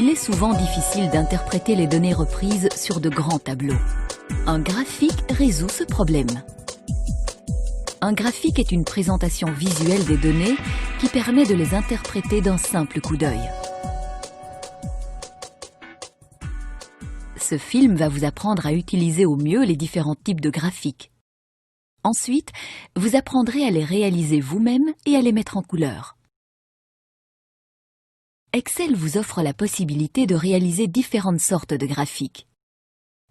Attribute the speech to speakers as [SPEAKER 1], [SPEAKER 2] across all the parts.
[SPEAKER 1] Il est souvent difficile d'interpréter les données reprises sur de grands tableaux. Un graphique résout ce problème. Un graphique est une présentation visuelle des données qui permet de les interpréter d'un simple coup d'œil. Ce film va vous apprendre à utiliser au mieux les différents types de graphiques. Ensuite, vous apprendrez à les réaliser vous-même et à les mettre en couleur. Excel vous offre la possibilité de réaliser différentes sortes de graphiques.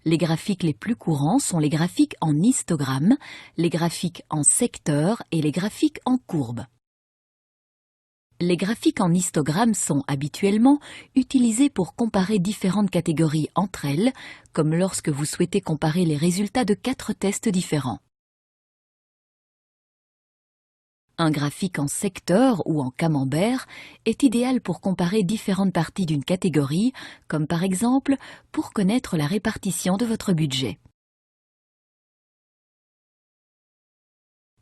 [SPEAKER 1] Les graphiques les plus courants sont les graphiques en histogramme, les graphiques en secteur et les graphiques en courbe. Les graphiques en histogramme sont habituellement utilisés pour comparer différentes catégories entre elles, comme lorsque vous souhaitez comparer les résultats de 4 tests différents. Un graphique en secteur ou en camembert est idéal pour comparer différentes parties d'une catégorie, comme par exemple pour connaître la répartition de votre budget.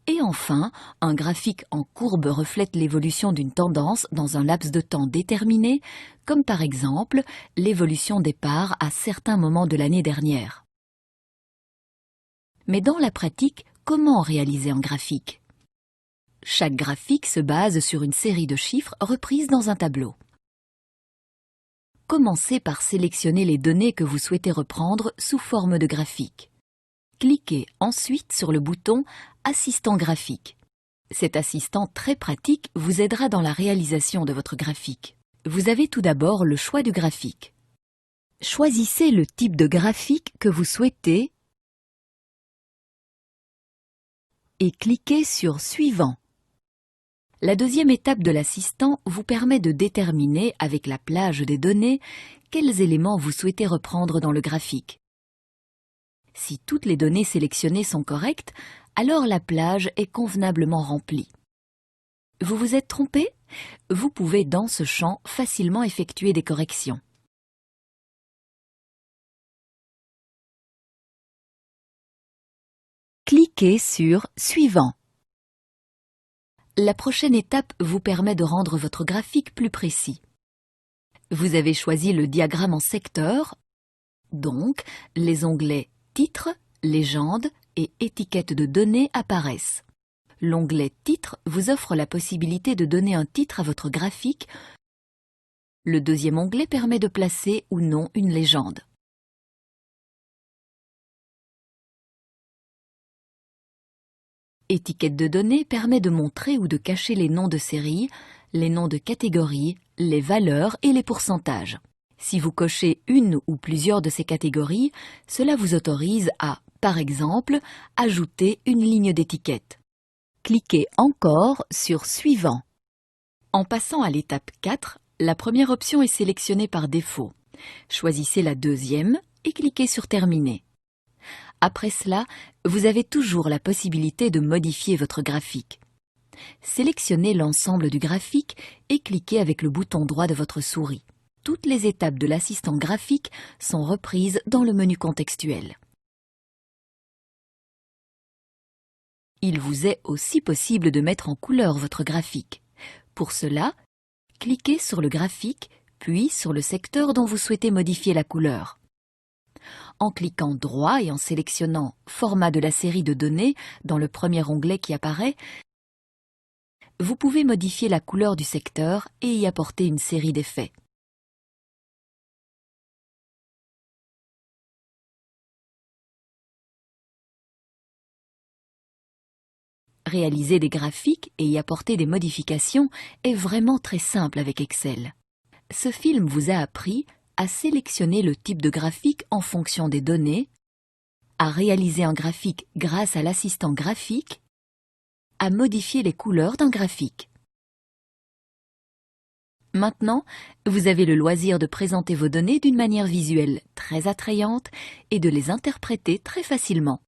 [SPEAKER 1] Et enfin, un graphique en courbe reflète l'évolution d'une tendance dans un laps de temps déterminé, comme par exemple l'évolution des parts à certains moments de l'année dernière. Mais dans la pratique, comment réaliser un graphique ? Chaque graphique se base sur une série de chiffres reprises dans un tableau. Commencez par sélectionner les données que vous souhaitez reprendre sous forme de graphique. Cliquez ensuite sur le bouton « Assistant graphique ». Cet assistant très pratique vous aidera dans la réalisation de votre graphique. Vous avez tout d'abord le choix du graphique. Choisissez le type de graphique que vous souhaitez et cliquez sur « Suivant ». La deuxième étape de l'assistant vous permet de déterminer, avec la plage des données, quels éléments vous souhaitez reprendre dans le graphique. Si toutes les données sélectionnées sont correctes, alors la plage est convenablement remplie. Vous vous êtes trompé ? Vous pouvez dans ce champ facilement effectuer des corrections. Cliquez sur « Suivant ». La prochaine étape vous permet de rendre votre graphique plus précis. Vous avez choisi le diagramme en secteur, donc les onglets Titre, Légende et Étiquette de données apparaissent. L'onglet Titre vous offre la possibilité de donner un titre à votre graphique. Le deuxième onglet permet de placer ou non une légende. Étiquette de données permet de montrer ou de cacher les noms de séries, les noms de catégories, les valeurs et les pourcentages. Si vous cochez une ou plusieurs de ces catégories, cela vous autorise à, par exemple, ajouter une ligne d'étiquette. Cliquez encore sur « Suivant ». En passant à l'étape 4, la première option est sélectionnée par défaut. Choisissez la deuxième et cliquez sur « Terminer ». Après cela, vous avez toujours la possibilité de modifier votre graphique. Sélectionnez l'ensemble du graphique et cliquez avec le bouton droit de votre souris. Toutes les étapes de l'assistant graphique sont reprises dans le menu contextuel. Il vous est aussi possible de mettre en couleur votre graphique. Pour cela, cliquez sur le graphique, puis sur le secteur dont vous souhaitez modifier la couleur. En cliquant droit et en sélectionnant « Format de la série de données » dans le premier onglet qui apparaît, vous pouvez modifier la couleur du secteur et y apporter une série d'effets. Réaliser des graphiques et y apporter des modifications est vraiment très simple avec Excel. Ce film vous a appris à sélectionner le type de graphique en fonction des données, à réaliser un graphique grâce à l'assistant graphique, à modifier les couleurs d'un graphique. Maintenant, vous avez le loisir de présenter vos données d'une manière visuelle très attrayante et de les interpréter très facilement.